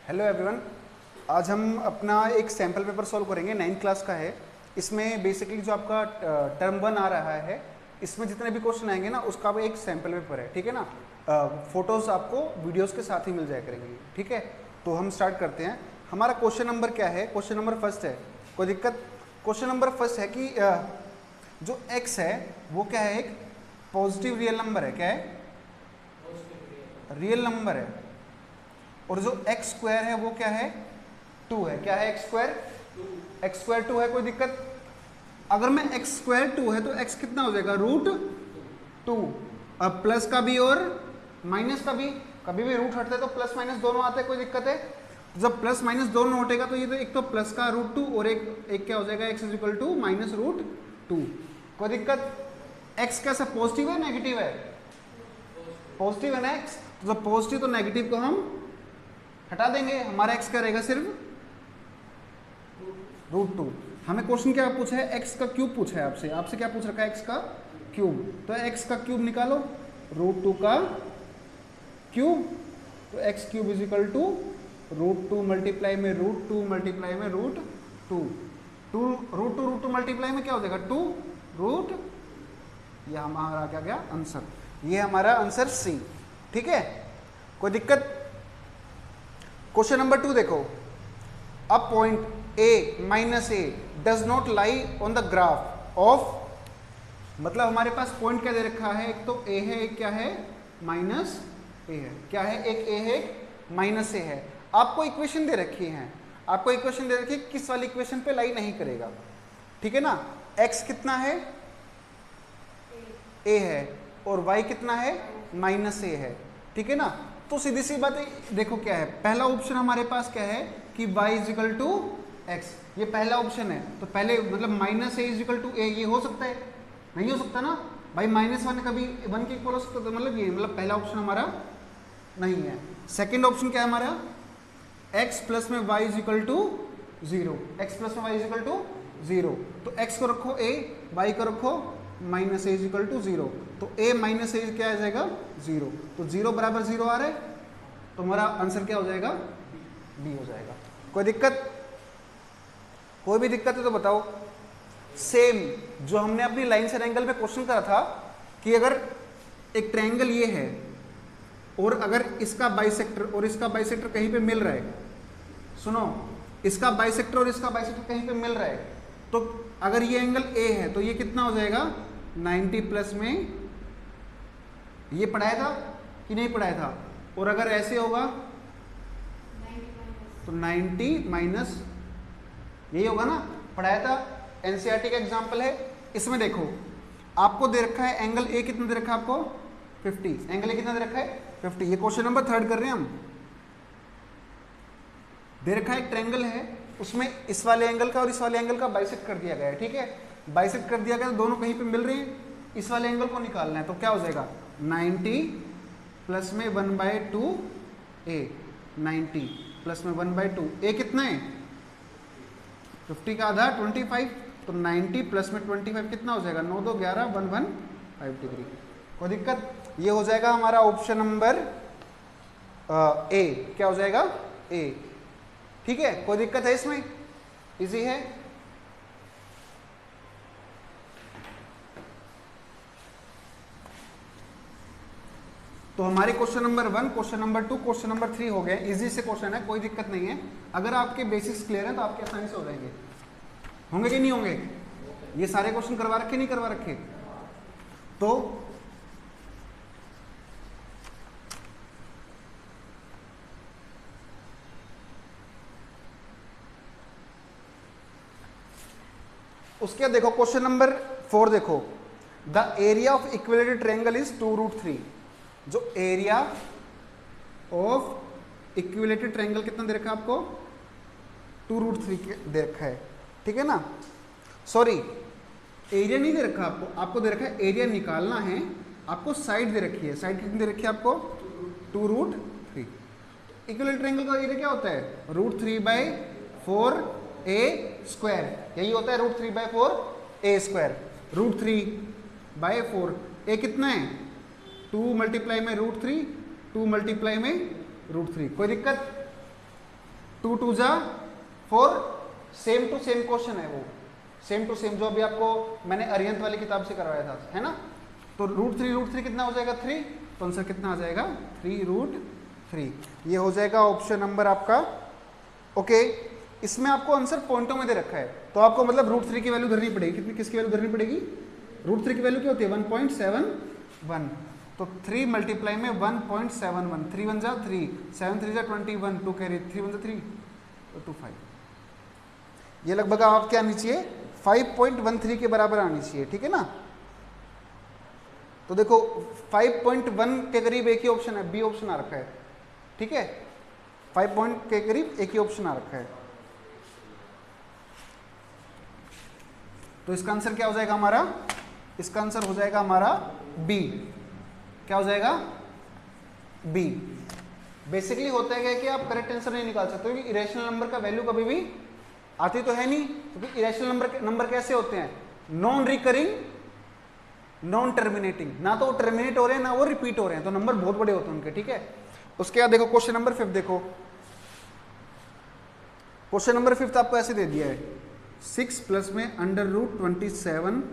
Hello everyone. आज हम अपना एक सैम्पल पेपर सॉल्व करेंगे, 9th क्लास का है। इसमें बेसिकली जो आपका टर्म 1 आ रहा है, इसमें जितने भी क्वेश्चन आएंगे ना उसका एक सैम्पल पेपर है, ठीक है ना। फोटोज़ आपको वीडियोस के साथ ही मिल जाया करेंगे, ठीक है। तो हम स्टार्ट करते हैं। हमारा क्वेश्चन नंबर क्या है? क्वेश्चन नंबर फर्स्ट है, कोई दिक्कत? क्वेश्चन नंबर फर्स्ट है कि जो x है वो क्या है? एक पॉजिटिव रियल नंबर है। क्या है? रियल नंबर है। और जो एक्स स्क्वायर है वो क्या है? 2 है। क्या है? एक्स स्क्वायर 2 है। कोई दिक्कत? अगर मैं एक्स स्क्वायर 2 है तो एक्स कितना हो जाएगा? √2। अब प्लस का भी और माइनस का भी, कभी भी रूट हटते तो प्लस माइनस दोनों आते हैं। कोई दिक्कत है? जब प्लस माइनस दोनों हटेगा तो ये तो एक तो प्लस का √2 और एक क्या हो जाएगा? x equal to minus √2। कोई दिक्कत? x कैसा? पॉजिटिव है नेगेटिव है? पॉजिटिव है ना x। तो जब पॉजिटिव तो नेगेटिव को हम हटा देंगे, हमारा x क्या रहेगा? सिर्फ √2। हमें क्वेश्चन क्या पूछा है? x का क्यूब पूछा है आपसे। आपसे क्या पूछ रखा है? x का क्यूब। तो x का क्यूब निकालो, √2 का क्यूब। तो x cube is equal to √2 multiply में √2 मल्टीप्लाई में √2। √2 मल्टीप्लाई में क्या हो जाएगा? 2 यह हमारा क्या गया? आंसर। ये हमारा आंसर सी, ठीक है। कोई दिक्कत? क्वेश्चन नंबर 2 देखो। A point a minus A does not lie on the graph of, मतलब हमारे पास पॉइंट क्या दे रखा है? एक तो a है, एक क्या है? माइनस ए है। क्या है? एक a है, एक माइनस ए है। आपको इक्वेशन दे रखी है, आपको इक्वेशन दे रखी है, किस वाली इक्वेशन पे लाई नहीं करेगा, ठीक है ना। x कितना है? a है और y कितना है? माइनस ए है, ठीक है ना। तो सीधी सी बात है, देखो क्या है पहला ऑप्शन हमारे पास? क्या है कि y is equal to x. ये पहला ऑप्शन है। तो पहले मतलब minus A is equal to a, ये हो सकता है? नहीं हो सकता ना भाई। -1 कभी 1 के इक्वल हो सकता है? तो मतलब ये मतलब पहला ऑप्शन हमारा नहीं है। सेकेंड ऑप्शन क्या है हमारा? x प्लस में y is equal to 0। x plus में y इज इक्वल टू 0। तो x को रखो a, y को रखो minus A is equal to 0। तो a माइनस ए क्या आ जाएगा? 0। तो 0 बराबर 0 आ रहा है, तो हमारा आंसर क्या हो जाएगा? B हो जाएगा। कोई दिक्कत? कोई भी दिक्कत है तो बताओ। सेम जो हमने अपनी लाइन से एंगल में क्वेश्चन करा था कि अगर एक ट्रायंगल ये है और अगर इसका बाइसेक्टर और इसका बाइसेक्टर कहीं पे मिल रहा है, सुनो, इसका बाइसेक्टर और इसका बाइसेक्टर कहीं पे मिल रहा है, तो अगर ये एंगल A है तो ये कितना हो जाएगा? 90 प्लस में, ये पढ़ाया था कि नहीं पढ़ाया था? और अगर ऐसे होगा तो 90 माइनस, यही होगा ना, पढ़ाया था। एनसीईआरटी का एग्जाम्पल है। इसमें देखो आपको दे रखा है एंगल A कितना दे रखा है आपको? 50। एंगल A कितना दे रखा है? 50। ये क्वेश्चन नंबर 3 कर रहे हैं हम। दे रखा है एक ट्रायंगल है, उसमें इस वाले एंगल का और इस वाले एंगल का बाइसेक्ट कर दिया गया है, ठीक है। बाइसेक्ट कर दिया गया तो दोनों कहीं पे मिल रहे हैं, इस वाले एंगल को निकालना है। तो क्या हो जाएगा? 90 प्लस में 1/2 a, 90 प्लस में 1/2 a कितना है? 50 का आधा 25। तो 90 प्लस में 25 कितना हो जाएगा? 9 2 11 115 डिग्री। कोई दिक्कत? ये हो जाएगा हमारा ऑप्शन नंबर ए। क्या हो जाएगा? ए, ठीक है। कोई दिक्कत है इसमें? इजी है। तो हमारे question number 1, question number 2, question number 3 हो गए। इजी से क्वेश्चन है, कोई दिक्कत नहीं है। अगर आपके बेसिक्स क्लियर हैं तो आपके आसानी से हो जाएंगे। होंगे कि नहीं होंगे? ये सारे क्वेश्चन करवा रखे नहीं करवा रखे? तो उसके बाद देखो क्वेश्चन नंबर 4 देखो। The area of equilateral triangle is 2√3। जो एरिया ऑफ इक्विलेटरल ट्रायंगल कितना दे रखा है आपको? 2√3 दे रखा है, ठीक है ना। सॉरी, एरिया नहीं दे रखा आपको, आपको दे रखा है एरिया निकालना है। आपको साइड दे रखी है। साइड कितनी दे रखी है आपको? 2√3। इक्विलेटरल ट्रायंगल का एरिया क्या होता है? √3/4 a स्क्वायर। यही होता है √3/4 a स्क्वायर। √3/4 a कितना है? 2 मल्टीप्लाई में √3, 2 मल्टीप्लाई में √3। कोई दिक्कत? 2 2 जा 4, सेम टू सेम क्वेश्चन है वो, सेम टू सेम जो अभी आपको मैंने अरिहंत वाली किताब से करवाया था, है ना। तो √3 कितना हो जाएगा 3, तो आंसर कितना आ जाएगा 3√3। ये हो जाएगा ऑप्शन नंबर आपका। ओके, इसमें आपको आंसर पॉइंटों में दे रखा है, तो आपको मतलब √3 की वैल्यू धरनी पड़ेगी। कितनी, किसकी वैल्यू धरनी पड़ेगी? √3 की वैल्यू क्या होती है 1.71, तो 3 मल्टीप्लाई में 1.71, 3 1 जा 3, 7 3 जा 21, 2 कैरी 3 1 जा 3, तो 25। ये लगभग आप क्या आनी चाहिए 5.13 के बराबर आनी चाहिए, ठीक है ना। तो देखो 5.1 के करीब एक ही ऑप्शन है, बी ऑप्शन आ रखा है, ठीक है। 5 पॉइंट के करीब एक ही ऑप्शन आ रखा है, तो इसका आंसर क्या हो जाएगा हमारा? इसका आंसर हो जाएगा हमारा बी। क्या हो जाएगा? बी। बेसिकली होता है कि आप करेक्ट आंसर नहीं निकाल सकते, क्योंकि इरेशनल नंबर का वैल्यू कभी भी आती तो है नहीं, क्योंकि इरेशनल नंबर कैसे होते हैं? नॉन रिकरिंग, नॉन टर्मिनेटिंग, ना तो वो टर्मिनेट हो रहे हैं ना वो रिपीट हो रहे हैं, तो नंबर बहुत बड़े होते हैं उनके, ठीक है। उसके बाद देखो क्वेश्चन नंबर 5 देखो। क्वेश्चन नंबर 5 आपको ऐसे दे दिया है 6 प्लस में √27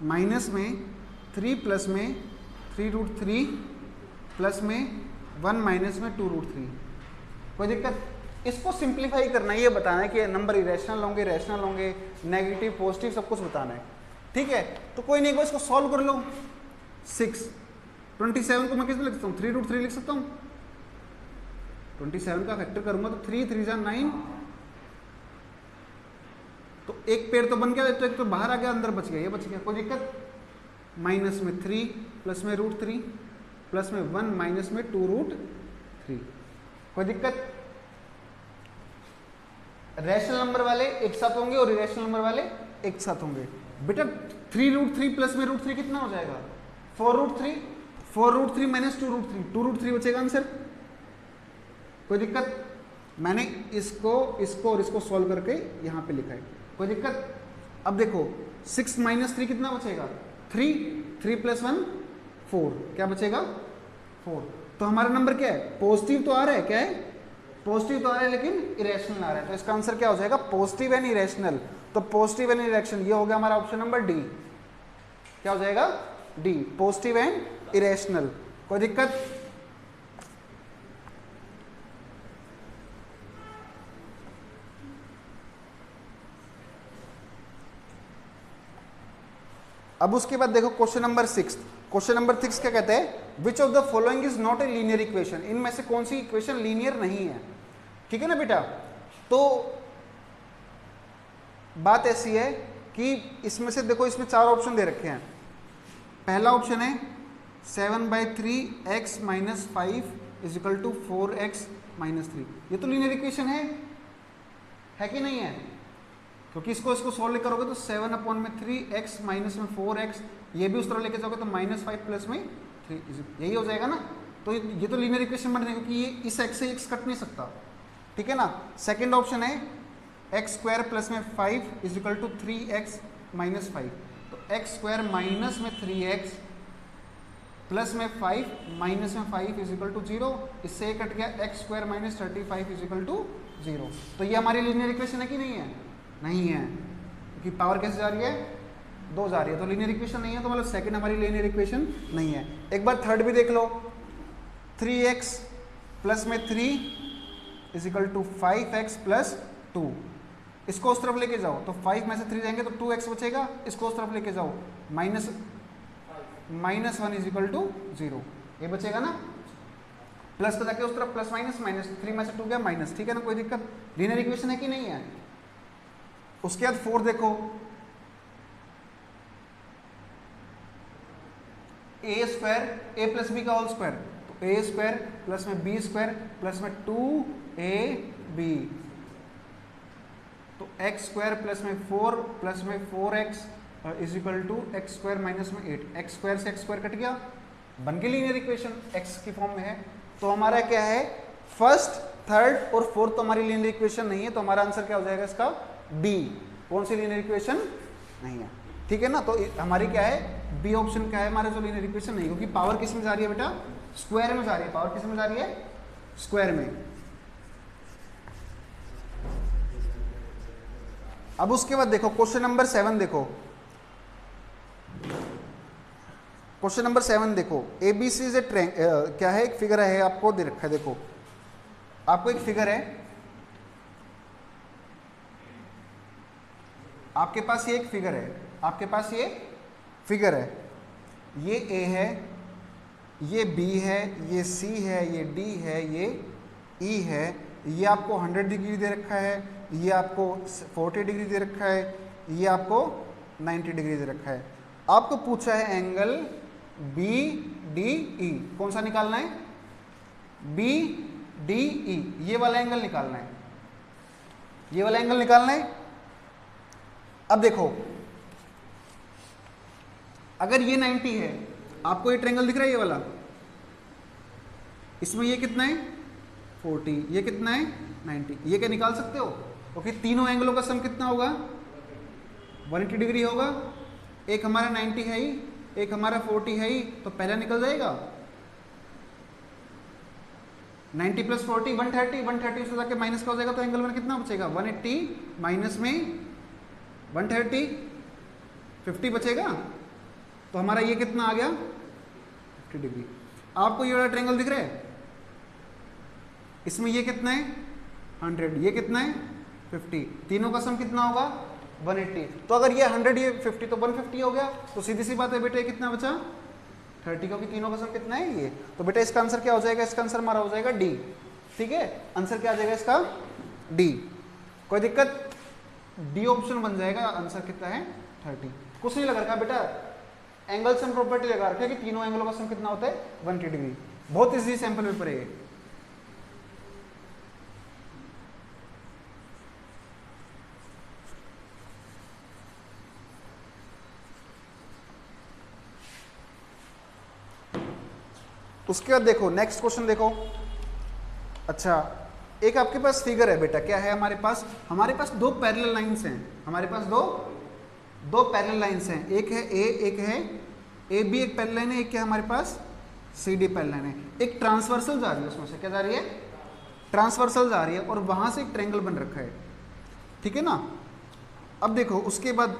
माइनस में 3 प्लस में 3√3 प्लस में 1 माइनस में 2√3। कोई दिक्कत? इसको सिंप्लीफाई करना है, ये बताना है कि नंबर इरेशनल होंगे, रैशनल होंगे, नेगेटिव पॉजिटिव सब कुछ बताना है, ठीक है। तो कोई नहीं, एक बार इसको सॉल्व कर लो। 27 को मैं किस में लिख सकता हूँ? 3√3 लिख सकता हूँ। 27 का फैक्टर करूंगा तो 3 3 जा 9, तो एक पेड़ तो बन गया, तो एक तो बाहर आ गया, अंदर बच गया, ये बच गया, कोई दिक्कत? माइनस में 3 प्लस में √3 प्लस में 1 माइनस में 2√3, कोई दिक्कत? रैशनल नंबर वाले एक साथ होंगे और इरेशनल नंबर वाले एक साथ होंगे। बेटा 3√3 प्लस में √3 कितना हो जाएगा? 4√3, 4√3 माइनस 2√3, 2√3 बचेगा आंसर, कोई दिक्कत? मैंने इसको और इसको सॉल्व करके यहां पे लिखा है, कोई दिक्कत? अब देखो 6 माइनस 3 कितना बचेगा? 3 प्लस 1 4, क्या बचेगा? 4। तो हमारा नंबर क्या है? पॉजिटिव तो आ रहा है, क्या है? पॉजिटिव तो आ रहा है, लेकिन इरेशनल आ रहा है, तो इसका आंसर क्या हो जाएगा? Positive and irrational. तो पॉजिटिव एंड इरेशनल, ये हो गया हमारा ऑप्शन नंबर डी। क्या हो जाएगा? डी, पॉजिटिव एंड इरेशनल, कोई दिक्कत? अब उसके बाद देखो क्वेश्चन नंबर 6। क्वेश्चन नंबर 6 क्या कहते हैं? Which of the following is not a linear equation, इनमें से कौन सी इक्वेशन लीनियर नहीं है, ठीक है ना बेटा। तो बात ऐसी है कि इसमें से देखो, इसमें 4 ऑप्शन दे रखे हैं। पहला ऑप्शन है 7/3x - 5 = 4x - 3, ये तो लीनियर इक्वेशन है कि नहीं है? क्योंकि इसको सॉल्व करोगे तो 7/3x माइनस में 4x, ये भी उस तरह लेके जाओगे तो -5 प्लस में 3, यही हो जाएगा ना। तो ये तो लीनियर इक्वेशन बन रही है, क्योंकि ये इस x से x कट नहीं सकता, ठीक है ना। सेकंड ऑप्शन है x² प्लस में 5 = 3x - 5, तो x² माइनस में 3x प्लस में 5 माइनस में 5 = 0, इससे कट गया x² - 35 = 0। तो ये हमारी लीनियर इक्वेशन है कि नहीं है? नहीं है, क्योंकि पावर कैसे जा रही है? 2 जा रही है, तो लीनियर इक्वेशन नहीं है, तो मतलब सेकंड हमारी लीनियर इक्वेशन नहीं है। एक बार थर्ड भी देख लो, 3x प्लस में 3 = 5x + 2, इसको उस तरफ लेके जाओ तो 5 में से 3 जाएंगे तो 2x बचेगा, इसको उस तरफ लेके जाओ -1 = 0, ये बचेगा ना। प्लस तो जाके उस तरफ प्लस माइनस 3 में से 2 गया माइनस, ठीक है ना, कोई दिक्कत? लीनियर इक्वेशन है कि नहीं है? उसके बाद 4 देखो, a² + b का होल स्क्वायर, तो a² प्लस में b² प्लस में 2ab, तो x² प्लस में 4 प्लस में 4x = x² माइनस में 8, x² से x² कट गया, बन गई लीनियर इक्वेशन, x की फॉर्म में है। तो हमारा क्या है? फर्स्ट, थर्ड और फोर्थ तो हमारी लीनियर इक्वेशन नहीं है, तो हमारा आंसर क्या हो जाएगा इसका? बी। कौन सी लीनियर इक्वेशन नहीं है, ठीक है ना। तो हमारी क्या है? बी ऑप्शन क्या है हमारा जो लीनियर इक्वेशन नहीं, क्योंकि पावर किस में जा रही है बेटा? स्क्वायर में जा रही है, पावर किस में जा रही है? स्क्वायर में। अब उसके बाद देखो क्वेश्चन नंबर 7 देखो, क्वेश्चन नंबर 7 देखो, ABC इज ए क्या है, एक फिगर है आपको दे रखा है, देखो आपको एक फिगर है, आपके पास ये एक फिगर है, आपके पास ये फिगर है, ये A है, ये B है, ये C है, ये D है, ये E है, ये आपको 100 डिग्री दे रखा है, ये आपको 40 डिग्री दे रखा है, ये आपको 90 डिग्री दे रखा है। आपको पूछा है एंगल BDE, कौन सा निकालना है? BDE, ये वाला एंगल निकालना है, ये वाला एंगल निकालना है। अब देखो अगर ये 90 है, आपको ये ट्रायंगल दिख रहा है ये वाला, इसमें ये कितना है 40, ये कितना है 90, ये क्या निकाल सकते हो? ओके, तीनों एंगलों का सम कितना होगा 180 डिग्री होगा, एक हमारा 90 है ही, एक हमारा 40 है ही, तो पहला निकल जाएगा 90 प्लस 40 130, 130 से जाके माइनस का हो जाएगा, तो एंगल 1 कितना बचेगा 180 माइनस में 130 50 बचेगा, तो हमारा ये कितना आ गया 50 डिग्री। आपको ये वाला ट्रायंगल दिख रहा है, इसमें ये कितना है 100, ये कितना है 50, तीनों का सम कितना होगा 180, तो अगर ये 100 ये 50 तो 150 हो गया, तो सीधी सी बात है बेटा, ये कितना बचा 30, क्योंकि तीनों का सम कितना है ये, तो बेटा इसका आंसर क्या हो जाएगा, इसका आंसर हमारा हो जाएगा डी। ठीक है, आंसर क्या आ जाएगा इसका डी, कोई दिक्कत, डी ऑप्शन बन जाएगा, आंसर कितना है 30। कुछ नहीं लगा रखा बेटा, एंगल सम प्रॉपर्टी लगा रखा है कि तीनों एंगलों का सम कितना होता है 180 डिग्री, बहुत इजी सैंपल पेपर है ये। उसके बाद देखो नेक्स्ट क्वेश्चन देखो, अच्छा एक आपके पास फिगर है बेटा, क्या है हमारे पास दो पैरेलल लाइंस हैं, हमारे पास दो पैरेलल लाइंस हैं, एक है ए, एक है ए बी, एक पैरेलल लाइन है, एक क्या हमारे पास सी डी पैरेलल लाइन है, एक ट्रांसवर्सल जा रही है, उसमें से क्या जा रही है ट्रांसवर्सल जा रही है, और वहां से एक ट्रायंगल बन रखा है, ठीक है ना। अब देखो उसके बाद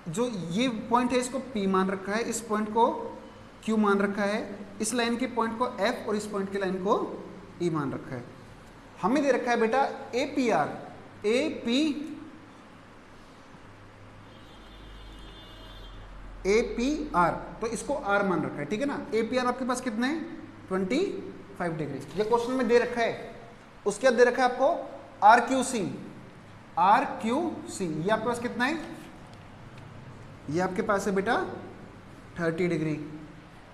जो ये पॉइंट है इसको P मान रखा है, इस पॉइंट को Q मान रखा है, इस लाइन के पॉइंट को F और इस पॉइंट की लाइन को E मान रखा है। हमें दे रखा है बेटा APR, APR, तो इसको R मान रखा है, ठीक है ना। APR आपके पास कितना है 25 डिग्री, ये क्वेश्चन में दे रखा है। उसके बाद दे रखा है आपको RQC, ये आपके पास कितना है, ये आपके पास है बेटा 30 डिग्री,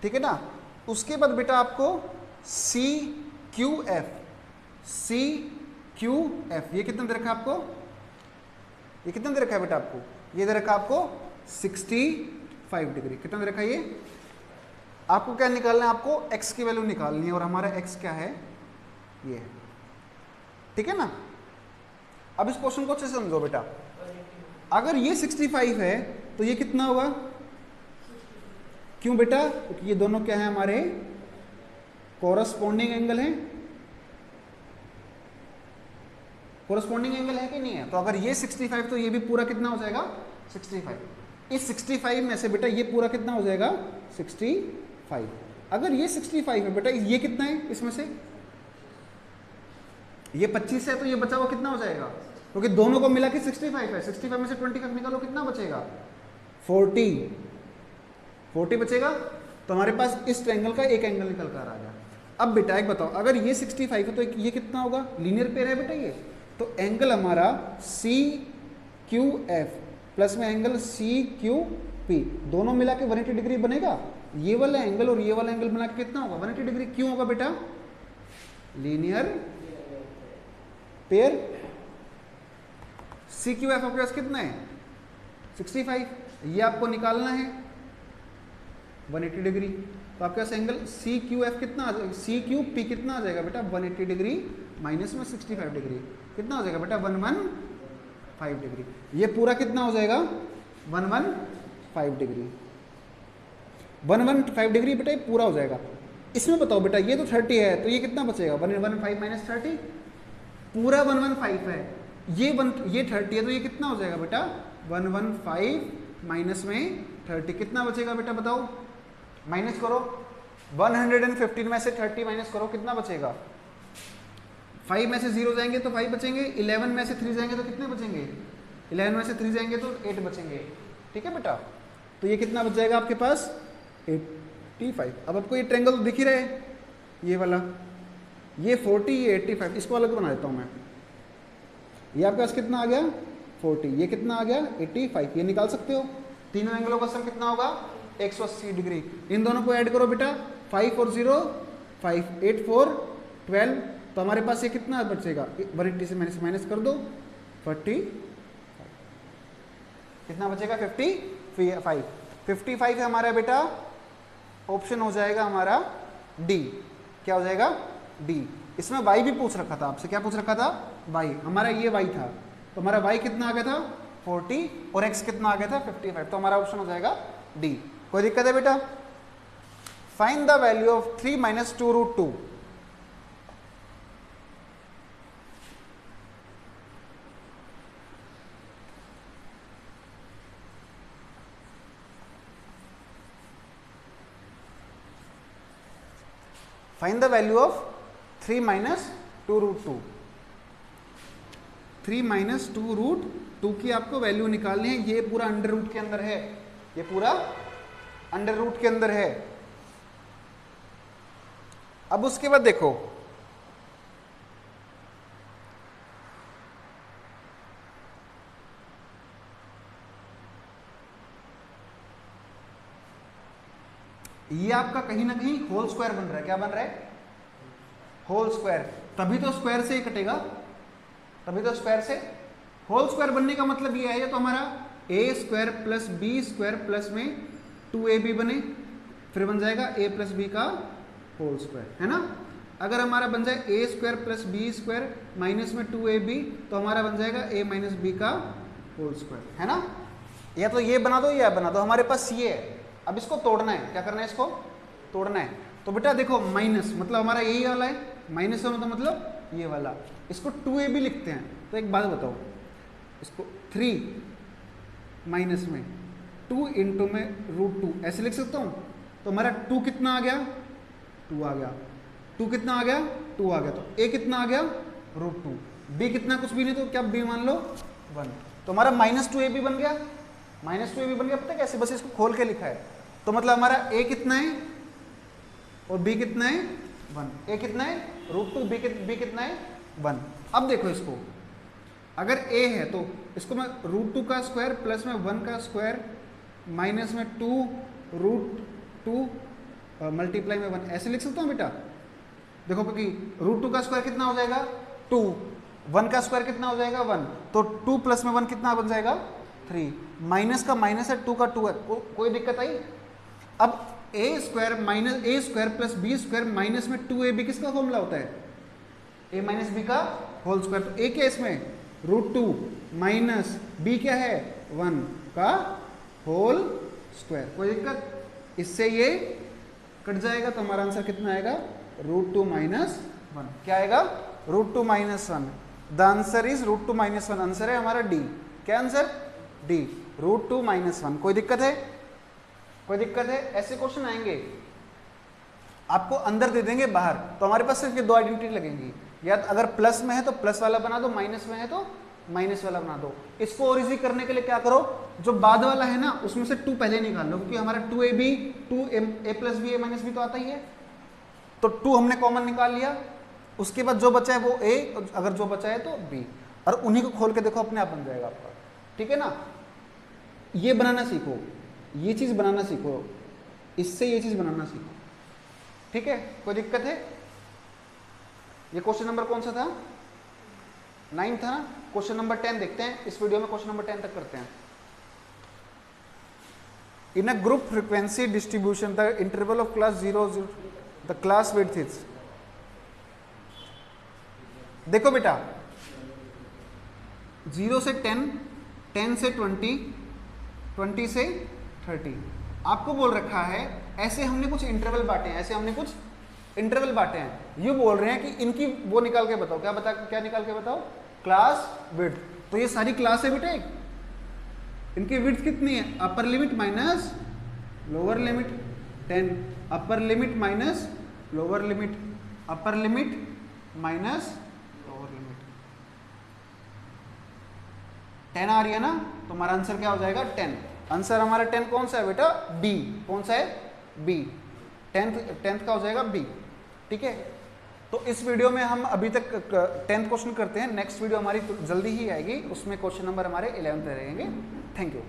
ठीक है ना। उसके बाद बेटा आपको CQF, ये कितना दे रखा है आपको, ये कितना दे रखा है बेटा आपको, ये दे रखा है आपको 65 डिग्री, कितना दे रखा है ये। आपको क्या निकालना है, आपको x की वैल्यू निकालनी है, और हमारा x क्या है ये है, ठीक है ना। अब इस क्वेश्चन को अच्छे से समझो बेटा, अगर ये 65 है तो ये कितना होगा, क्यों बेटा, क्योंकि ये दोनों क्या है हमारे कोरस्पॉन्डिंग एंगल हैं, कोरस्पॉन्डिंग एंगल है कि नहीं है। तो अगर ये 65 तो ये भी पूरा कितना हो जाएगा 65, इस 65 में से बेटा ये पूरा कितना हो जाएगा 65। अगर ये 65 है बेटा, ये कितना है इसमें से, ये 25 है, तो ये बचा हुआ कितना हो जाएगा, क्योंकि दोनों को मिला के 65 है, 65 में से 25 निकालो कितना बचेगा 40 बचेगा। तो हमारे पास इस ट्रायंगल का एक एंगल निकल कर आ गया। अब बेटा एक बताओ, अगर ये 65 है तो ये कितना होगा, लीनियर पेयर है बेटा ये, तो एंगल हमारा CQF प्लस में एंगल CQP, दोनों मिला के 180 डिग्री बनेगा। ये वाला एंगल और ये वाला एंगल मिला के कितना होगा 180 डिग्री, क्यों होगा बेटा, लीनियर पेयर। CQF आपके पास कितना है 65, ये आपको निकालना है 180 डिग्री, तो आपके पास एंगल CQF कितना आ जाएगा, CQP कितना आ जाएगा बेटा 180 डिग्री माइनस में 65 डिग्री, कितना हो जाएगा बेटा 115 डिग्री। ये पूरा कितना हो जाएगा 115 डिग्री, 115 डिग्री बेटा ये पूरा हो जाएगा। इसमें बताओ बेटा, ये तो 30 है तो ये कितना बचेगा 115 माइनस 30, पूरा 115 है, ये 30 है तो ये कितना हो जाएगा बेटा 115 माइनस में 30 कितना बचेगा बेटा बताओ, माइनस करो 115 में से 30 माइनस करो कितना बचेगा, 5 में से 0 जाएंगे तो 5 बचेंगे, 11 में से 3 जाएंगे तो कितने बचेंगे, 11 में से 3 जाएंगे तो 8 बचेंगे। ठीक है बेटा, तो ये कितना बच जाएगा आपके पास 85। अब आपको ये ट्रायंगल दिख ही रहे, ये वाला, ये 40 ये 85, इसको अलग बना देता हूँ मैं। ये आपके पास कितना आ गया 40, ये कितना आ गया 85, ये निकाल सकते हो। तीनों एंगलों का सम कितना होगा 180 डिग्री। इन दोनों को ऐड करो बेटा, 5 और 0 5, 8 4 12, तो हमारे पास ये कितना बचेगा 180 से माइनस कर दो 40, कितना बचेगा 55। 55 है हमारा बेटा, ऑप्शन हो जाएगा हमारा डी। क्या हो जाएगा डी। इसमें y भी पूछ रखा था आपसे, क्या पूछ रखा था y, हमारा ये y था, तो हमारा y कितना आ गया था 40 और x कितना आ गया था 55, तो हमारा ऑप्शन हो जाएगा डी। कोई दिक्कत है बेटा? Find the value of 3 minus 2 root 2। Find the value of 3 minus 2 root 2। 3 minus 2 root 2 की आपको वैल्यू निकालनी है। ये पूरा अंडर रूट के अंदर है, ये पूरा अंडर रूट के अंदर है। अब उसके बाद देखो, ये आपका कहीं ना कहीं होल स्क्वायर बन रहा है। क्या बन रहा है? Whole square. तभी तो स्क्वायर से ही कटेगा, तभी तो स्क्वायर से। होल स्क्वायर बनने का मतलब ये है, ये तो हमारा a square plus B square plus में 2ab बने, फिर बन जाएगा a प्लस बी का होल स्क्वायर, है ना। अगर हमारा बन जाए a square plus B square minus में 2ab, तो हमारा बन जाएगा a माइनस बी का होल स्क्वायर, है ना। या तो ये बना दो या बना दो, हमारे पास ये है। अब इसको तोड़ना है, क्या करना है? इसको तोड़ना है। तो बेटा देखो, माइनस मतलब हमारा यही वाला है, माइनस होना तो मतलब ये वाला, इसको 2ab लिखते हैं। तो एक बात बताओ, इसको 3 माइनस में 2 इंटू में रूट 2 ऐसे लिख सकता हूँ। तो हमारा 2 कितना आ गया? 2 आ गया। 2 कितना आ गया? 2 आ गया। तो a कितना आ गया? रूट 2। b कितना? कुछ भी नहीं, तो क्या b मान लो 1। तो हमारा माइनस 2ab बन गया, माइनस 2ab बन गया। पता है कैसे? बस इसको खोल के लिखा है। तो मतलब हमारा a कितना है और b कितना है 1। a कितना है रूट 2, b कितना है 1। अब देखो इसको, अगर a है तो इसको मैं रूट 2 का स्क्वायर प्लस में 1 का स्क्वायर माइनस में 2 रूट 2 मल्टीप्लाई में 1 ऐसे लिख सकता हूँ बेटा। देखो, क्योंकि रूट 2 का स्क्वायर कितना हो जाएगा 2, 1 का स्क्वायर कितना हो जाएगा 1, तो 2 प्लस में 1 कितना बन जाएगा 3। माइनस का माइनस है, 2 का 2 है, कोई दिक्कत आई? अब a square minus a square plus B square minus में 2ab किसका फॉर्मूला होता है? a माइनस बी का होल स्क्वायर। तो a क्या इसमें? रूट 2 माइनस b क्या है 1 का होल स्क्वायर। कोई दिक्कत? इससे ये कट जाएगा, तो हमारा आंसर कितना आएगा? Root 2 minus 1। क्या आएगा? Root 2 minus 1। The answer is root 2 minus 1। Answer है हमारा डी। क्या आंसर? D, root 2 minus 1। कोई दिक्कत है? कोई दिक्कत है? ऐसे क्वेश्चन आएंगे, आपको अंदर दे देंगे बाहर, तो हमारे पास सिर्फ ये 2 आइडेंटिटी लगेंगी। या अगर प्लस में है तो प्लस वाला बना दो, माइनस में है तो माइनस वाला बना दो। इसको और इजी करने के लिए क्या करो, जो बाद वाला है ना उसमें से 2 पहले निकाल लो, क्योंकि हमारा 2ab 2a plus B a minus B तो आता ही है। तो 2 हमने कॉमन निकाल लिया, उसके बाद जो बचा है वो a, अगर जो बचा है तो b, और उन्हीं को खोल के देखो, अपने आप बन जाएगा आपका। ठीक है ना। ये बनाना सीखो, ये चीज बनाना सीखो, इससे ये चीज बनाना सीखो। ठीक है, कोई दिक्कत है? ये क्वेश्चन नंबर कौन सा था? 9 था ना। क्वेश्चन नंबर 10 देखते हैं इस वीडियो में, क्वेश्चन नंबर 10 तक करते हैं। In a group frequency distribution the interval of class 0 the class width is. देखो बेटा, 0 से 10, 10 से 20, 20 से 30 आपको बोल रखा है। ऐसे हमने कुछ इंटरवल बांटे हैं, ऐसे हमने कुछ इंटरवल बांटे हैं। ये बोल रहे हैं कि इनकी वो निकाल के बताओ। क्या निकाल के बताओ? Class width. तो ये सारी क्लास है बेटे, इनकी विड्थ कितनी है, upper limit minus lower limit 10, upper limit minus lower limit, upper limit minus lower limit 10 आ रही है ना, तो हमारा आंसर क्या हो जाएगा 10। आंसर हमारा 10 कौन सा है बेटा, बी। कौन सा है, बी। 10th का हो जाएगा बी। ठीक है, तो इस वीडियो में हम अभी तक 10th क्वेश्चन करते हैं। नेक्स्ट वीडियो हमारी जल्दी ही आएगी, उसमें क्वेश्चन नंबर हमारे 11th रहेंगे। Thank you.